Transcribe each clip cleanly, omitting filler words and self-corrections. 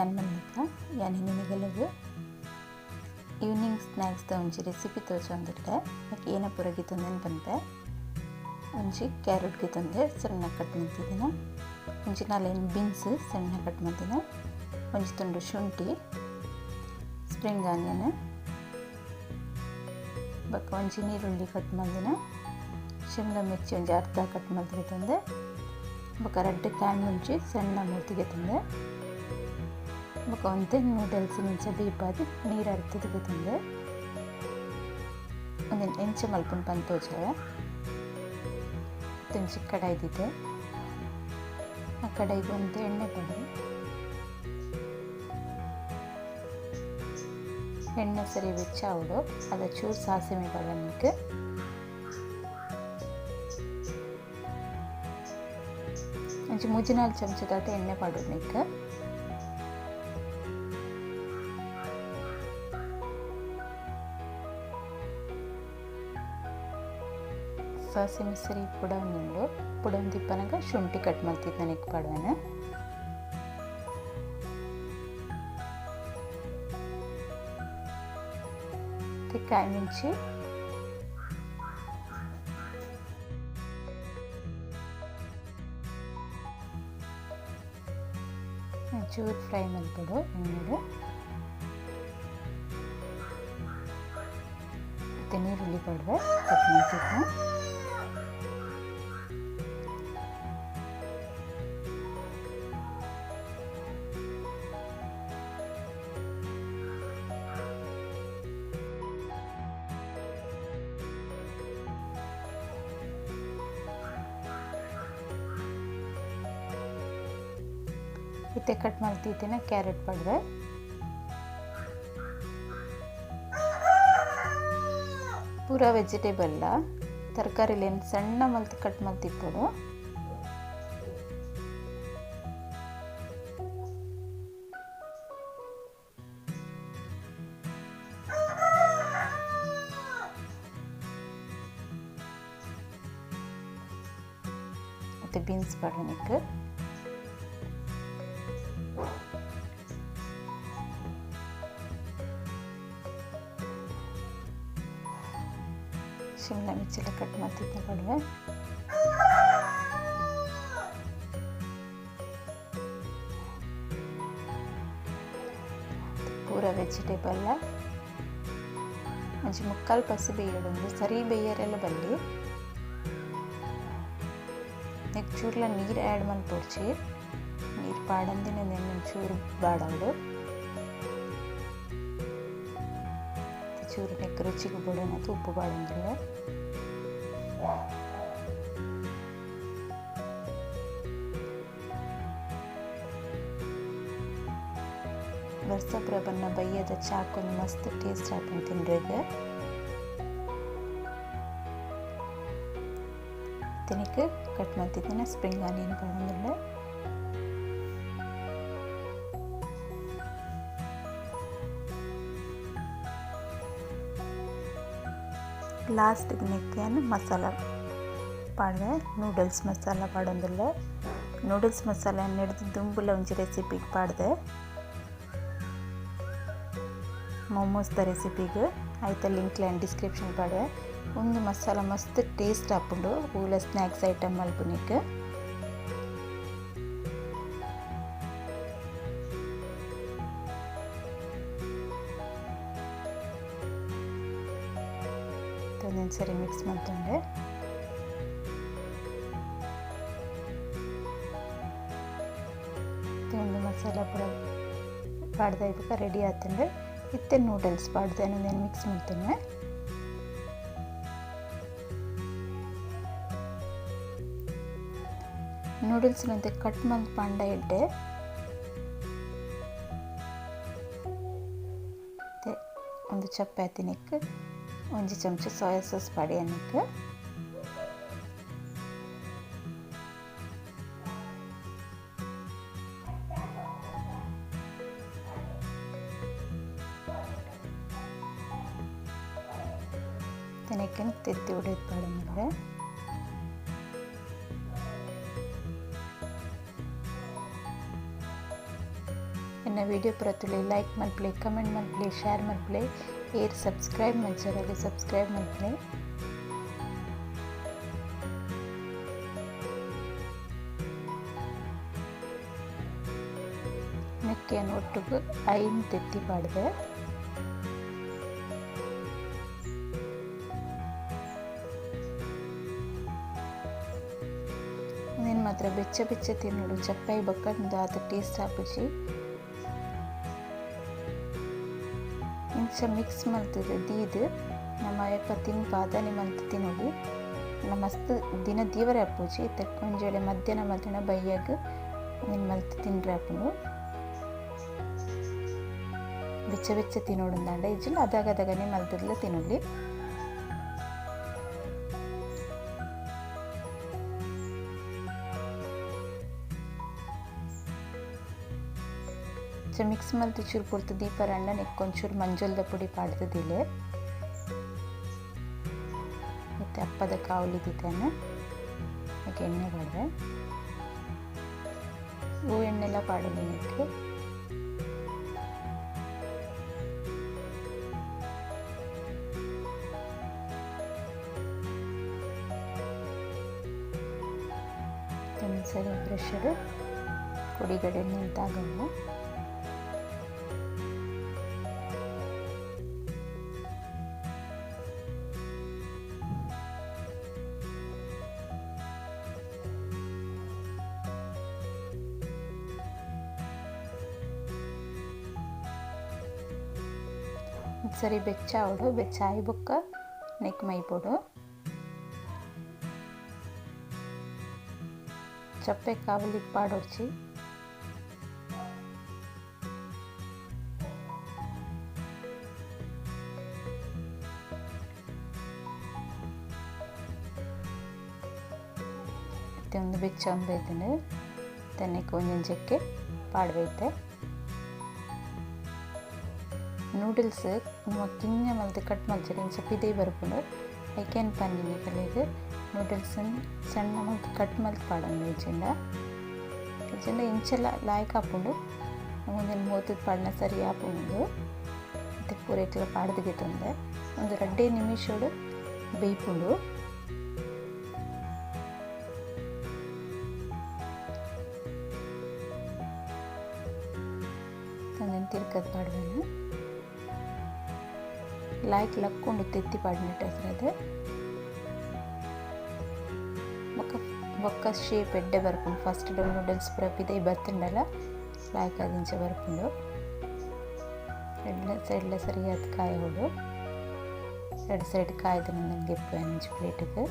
Plan ಬಂದಿತ್ತು ಯಾನಿ ನಿನಗೆಲ್ಲದು evening ಸ್ನ್ಯಾಕ್ಸ್ದ ಒಂಜಿ recipe ತೋಜೊಂದಿಡ್ಡೆ ಯಾಕೆ ಏನ ಪೂರಗಿ ತಂದೇನು ಬಂದೆ ಒಂಜಿ ಕ್ಯಾರೆಟ್ಗೆ ತಂದೆ ಸಣ್ಣ ಕಟ್ ಮಾಡ್ತಿದ್ದೀನ ಒಂಜಿ 4 ಬೀನ್ಸ್ ಸಣ್ಣ ಕಟ್ ಮಾಡ್ತಿನ ಒಂಜಿ ತುಂಡು ಶುಂಠಿ ಸ್ಪ್ರಿಂಗ್ ಆನಿಯನ್ ಬಕ್ಕ ಒಂಜಿ ನೀರುಳ್ಳಿ ಕಟ್ ಮಾಡಿನ ಶಿಮ್ಲಾ ಮಿರ್ಚಿ ಒಂಜಿ ಅರ್ಧ ಕಟ್ ಮಾಡಿ ತಂದೆ ಬಕ್ಕ ರಡ್ಡೆ ಕಾಯಿ ಮುಂಚಿ ಸಣ್ಣ ಮೂತಿಗೆ ತಂದೆ ಬಕ್ಕ ಒಂದೇ ನೂಡಲ್ಸ್ ನಿಂಚ ದೀಪಾದ ನೀರು ಅರ್ತಿಗೆ ತಂದೆ ಒಂದು ಎಂಚ ಮಲ್ಪುನ್ ಪಂತೋಜವೆ ತುಂಚಿ ಕಡಾಯ್ದಿದೆ ಆ ಕಡಾಯಿಗೆ ಒಂದು ಎಣ್ಣೆ ಪಡೆ ಎಣ್ಣೆ ಸರಿ ಬೆಚ್ಚ ಅವಡು ಅದ ಚೂರು ಸಾಸಿವೆ ಬಳ್ಳನಿಗೆ ಒಂಚು 3-4 ಚಮಚದಾದ ಎಣ್ಣೆ ಪಾಡೋನಿಕ್ಕೆ ಸಾಸಿವೆ ಸರಿ ಪುಡೊಂದುಂಡು ಪುಡೊಂದಿಪ್ಪನಾಗ ಶುಂಠಿ ಕಟ್ ಮಾಡ್ತಿದ್ದು ನನಗೆ ಪಾಡುವೆನ ಕಾಯಿ ಮುಂಚಿ ಚೂರು ಫ್ರೈ ಮಾಡಿಬಿಡು ಎಣ್ಣೆಗೆ ಮತ್ತು ನೀರುಳ್ಳಿ ಪಡುವೆ ಕಟ್ ಮಾಡ್ತಿದ್ದೆ ಇತ್ತೆ ಕಟ್ ಮಾಡ್ತಿದ್ದೇನೆ ಕ್ಯಾರೆಟ್ ಪಡ್ವೆ ಪೂರ ವೆಜಿಟೇಬಲ್ ತರಕಾರಿಲೇನು ಸಣ್ಣ ಮಲ್ತು ಕಟ್ ಮಾಡ್ತಿಪ್ಪಡು ಮತ್ತೆ ಬೀನ್ಸ್ ಪಡನಿಕ್ಕೆ ಶಿಮ್ಲಾ ಮಿರ್ಚಿಲ್ಲ ಕಟ್ ಮಾಡ್ತಿದ್ದೆ ಪಡುವೆ ಪೂರ ವೆಜಿಟೇಬಲ್ ಒಂಜಿ 3/4 ಪಸಿ ಬೇಯಡೊಂದು ಸರಿ ಬೇಯರೆಲ್ಲ ಬಲ್ಲಿ ನೆಕ್ಸ್ಟ್ ಚೂರ್ಲ ನೀರು ಆ್ಯಡ್ ಮಲ್ಪೊಡ್ಚಿ ನೀರು ಪಾಡಂದಿನ ಒಂಚೂರು ಬಾಡಾಡು ಚೂರು ನೆಕ್ ರುಚಿಗೆ ಬಿಡೋಣ ಉಪ್ಪು ಬಾಡಂಗಿಲ್ಲ ಬರ್ಸಪ್ರ ಬನ್ನ ಬಯ್ಯದ ಚಾಕೊಂದು ಮಸ್ತ್ ಟೇಸ್ಟ್ ಹಾಕೊಂಡು ತಿನ್ರಿಗೆ ತಿನ್ನಕ್ಕೆ ಕಟ್ ಮಾಡ್ತಿದ್ದೇನೆ ಸ್ಪ್ರಿಂಗ್ ಆನಿಯನ್ ಬಾಡಂಗಿಲ್ಲ ಲಾಸ್ಟ್ ನೆಕ್ಕೆಯನ್ನು ಮಸಾಲ ಪಾಡ್ವೆ ನೂಡಲ್ಸ್ ಮಸಾಲ ಪಾಡೊಂದಿಲ್ಲ ನೂಡಲ್ಸ್ ಮಸಾಲ ನೆಡ್ದು ದುಂಬುಲ ಒಂಜಿ ರೆಸಿಪಿಗೆ ಪಾಡ್ದೆ ಮೊಮೋಸ್ದ ರೆಸಿಪಿಗೆ ಆಯ್ತಾ ಲಿಂಕ್ ಡಿಸ್ಕ್ರಿಪ್ಷನ್ ಪಾಡ್ವೆ ಒಂದು ಮಸಾಲ ಮಸ್ತ್ ಟೇಸ್ಟ್ ಹಾಕೊಂಡು ಊಲ ಸ್ನ್ಯಾಕ್ಸ್ ಐಟಮ್ ಮಲ್ಪುನಿಕ್ಕೆ ಒಂದೊಂದು ಸರಿ ಮಿಕ್ಸ್ ಮಾಡ್ಕೊಂಡೆ ಒಂದು ಮಸಾಲ ಪೂರ ಪಾಡ್ದೆ ಇವಾಗ ರೆಡಿ ಆತಂದ್ರೆ ಇತ್ತೆ ನೂಡಲ್ಸ್ ಪಾಡ್ದೆ ನಾನು ಮಿಕ್ಸ್ ಮಾಡ್ತೇನೆ ನೂಡಲ್ಸ್ನಂತೆ ಕಟ್ ಮಾಡಿ ಪಾಂಡ ಇಡ್ಡೆ ಒಂದು ಚಪಾತಿನಿಕ್ಕೆ ಒಂಜಿ ಚಮಚ ಸೋಯಾ ಸಾಸ್ ಪಾಡಿ ಅನ್ನಕ್ಕೆ ತೆನಕ್ಕೆ ತೆತ್ತಿ ಹೊಡೆದು ಪಾಡ ಇನ್ನು ವಿಡಿಯೋ ಪುರತುಲೆ ಲೈಕ್ ಮಲ್ಪಲೆ ಕಮೆಂಟ್ ಮಲ್ಪಲೆ ಶೇರ್ ಮಲ್ಪಲೆ ಏರ್ ಸಬ್ಸ್ಕ್ರೈಬ್ ಮಲ್ಚರಾಗ ಸಬ್ಸ್ಕ್ರೈಬ್ ಮಲ್ಪಲೆ ನೆಕ್ಕೆಯನ್ನು ಒಟ್ಟಿಗೆ 5 ತೆತ್ತಿ ಪಾಡ್ದೆ నేను ಮಾತ್ರ ಬೆಚ್ಚ ಬೆಚ್ಚ ತಿನ್ನೋಡು ಚಪ್ಪಾಯಿ ಬಕ್ಕಂದು ಆತ ಟೇಸ್ಟ್ ಆಪುಜಿ ಇಂಚ ಮಿಕ್ಸ್ ಮಲ್ತದೆ ದೀದು ನಮ್ಮ ಅಯ್ಯಪ್ಪ ತಿನ್ಪಾದನೆ ಮಲ್ತು ತಿನ್ನೋಡು ನಮ್ಮ ಮಸ್ತ್ ದಿನ ದೀವರ ಆಪುಜಿ ತೆಕ್ಕೊಂಜೇಳೆ ಮಧ್ಯಾಹ್ನ ಮಧ್ಯಾಹ್ನ ಬೈಯಾಗ నేను ಮಲ್ತು ತಿನ್ರೆ ಆಪುಂಡು ಬೆಚ್ಚ ಬೆಚ್ಚ ತಿನ್ನೋಡು ಅಂದಾಂಡ ಇಜ್ಜಿಲ್ಲ ಅದಾಗದಾಗನೇ ಮಲ್ತದ್ಲ ತಿನ್ನೋಲಿ ಮಿಕ್ಸ್ ಮಲ್ತು ಚೂರು ಪೂರ್ತಿ ದೀಪ ರಂಡ ನೆಕ್ಕೊಂಚೂರು ಮಂಜಲ್ದ ಪುಡಿ ಪಾಡ್ದಿದ್ದಿಲ್ಲ ಮತ್ತು ಅಪ್ಪದ ಕಾವಲಿದ್ದಾನೆ ಅದಕ್ಕೆ ಎಣ್ಣೆ ಪಾಡ್ದೆ ಹೂ ಎಣ್ಣೆಲ್ಲ ಪಾಡಲಿ ನೆಕ್ಕೆ ಸರಿ ಬ್ರಷರು ಕೊಡಿಗಡೆ ನಿಂತಾಗವು ಸರಿ ಬೆಚ್ಚ ಅವಡು ಬೆಚ್ಚ ಆಯಿ ಬೊಕ್ಕ ನೆಕ್ ಮೈ ಪೊಡು ಚಪ್ಪೆ ಕಾವಲಿ ಪಾಡೋಡ್ಚಿ ಮತ್ತೆ ಒಂದು ಬೆಚ್ಚ ಒಂಬೈತಂಡು ತನ್ನಕ್ಕೆ ಒಂದೊಂಜಕ್ಕೆ ಪಾಡ್ಬೈತೆ ನೂಡಲ್ಸ್ ನಮ್ಮ ಕಿಂಜ ಮಲ್ತು ಕಟ್ ಮಲ್ಚರಿ ಇಂಚ ಪಿದೈ ಬರ್ಪುಂಡು ಐಕೇನು ಪನ್ನಿನಿ ಕಲೆಗೆ ನೂಡಲ್ಸನ್ನು ಸಣ್ಣ ಮಲ್ತು ಕಟ್ ಮಲ್ತು ಪಾಡೋಣ ಇಜ್ಜಿಂಡ ಇಂಚೆಲ್ಲ ಲಾಯ್ಕ್ ಹಾಪುಂಡು ಮುಂದಿನ ಮೂವತ್ತದ ಪಾಡನ ಸರಿ ಹಾಪುಂಡು ಮತ್ತು ಪೂರೈಕೆಲ್ಲ ಪಾಡ್ದಿಗೆ ತಂದೆ ಒಂದು 2 ನಿಮಿಷಡು ಬೇಯ್ಪುಂಡು ತಂದೇನು ತಿರ್ಕದ ಪಾಡ್ಬೇನು ಲಾಯ್ಕ್ ಲಕ್ಕೊಂಡು ತೆತ್ತಿ ಪಾಡಿನಟ್ಟು ಹೆಸರದು ಒಕ್ಕ ಶೇಪ್ ಎಡ್ಡೆ ಬರ್ಪುಂಡು ಫಸ್ಟ್ ನೂಡಲ್ಸ್ ಪೂರ ಪಿದೈ ಬರ್ತುಂಡಲ್ಲ ಲಾಯ್ಕ್ ಅದಿಂಚ ಬರ್ಪುಂಡು ಸೈಡ್ಲ ಸರಿಯಾದ ಕಾಯಿ ಹೊಡು 2 ಸೈಡ್ ಕಾಯ್ದು ನನಗೆ ಗೆಪ್ಪು ಅಂಚು ಪ್ಲೇಟಿಗೆ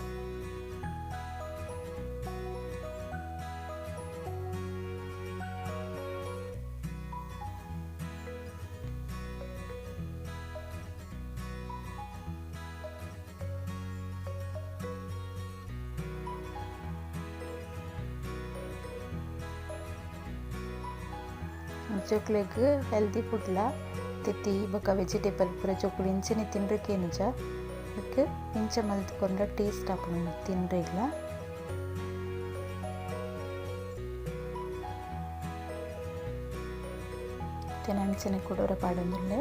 ಜೋಕ್ಲೆಗ್ ಹೆಲ್ದಿ ಫುಡ್ಲ ತಿತ್ತಿ ಬೊಕ್ಕ ವೆಜಿಟೇಬಲ್ ಪೂರ ಜೋಕುಲು ಇಂಚನೆ ತಿನ್ರಿಕೇನುಜ ಅದಕ್ಕೆ ಇಂಚ ಮಲ್ತ್ಕೊಂಡ್ರೆ ಟೇಸ್ಟ್ ಆಪುಂಡು ತಿನ್ರಿಗ್ಲ ಅಂಚನೆ ಕೊಡೋರ ಪಾಡೊಂದುಲ್ಲೆ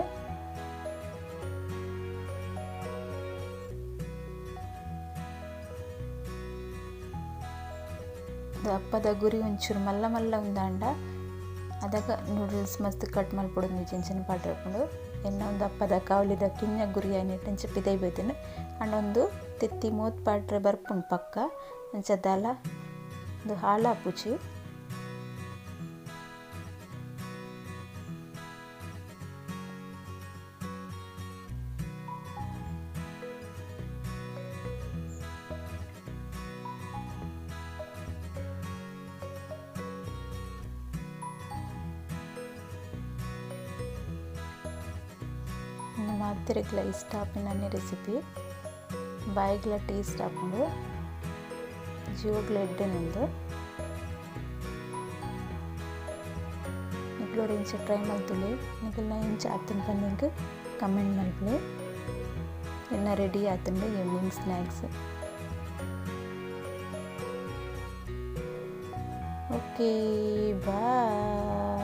ಅಪ್ಪದ ಗುರಿ ಒಂಚೂರು ಮಲ್ಲ ಮಲ್ಲ ಉಂದಾಂಡ ಅದಾಗ ನೂಡಲ್ಸ್ ಮಸ್ತ್ ಕಟ್ ಮಲ್ಪೊಡು ಚಿಂಚಿನ ಪಾಡ್ರಕೊಂಡು ಎನ್ನ ಒಂದು ಅಪ್ಪದ ಕಾವಲಿದ ಕಿಂಜ ಗುರಿ ನೆಟ್ಟಂಚ ಪಿದೈ ಬೈತೇನೆ ಅಂಡೊಂದು ತೆತ್ತಿ 30 ಪಾಡ್ರೆ ಬರ್ಪುಂಡು ಪಕ್ಕ ಅಂಚದ್ದಾಲ ಒಂದು ಹಾಳ ಪುಚಿ ಮಾತಿರಗ್ಲ ಇಷ್ಟ ಆಪಿನ ರೆಸಿಪಿ ಬಾಯಿಗ್ಲ ಟೇಸ್ಟ್ ಆಪುಂಡು ಜೀವಗ್ಲ ಎಡ್ಡೆನಿಂದು ನಿಕ್ಲೋರು ಇಂಚ ಟ್ರೈ ಮಲ್ತುಲೆ ನಿಕ್ಲೆನ ಇಂಚ ಆತನ ಬಂದಿಂಗ್ ಕಮೆಂಟ್ ಮಲ್ಪಲೆ ಇನ್ನು ರೆಡಿ ಆತಂಡು ಈವ್ನಿಂಗ್ ಸ್ನ್ಯಾಕ್ಸ್ ಓಕೆ ಬಾಯ್.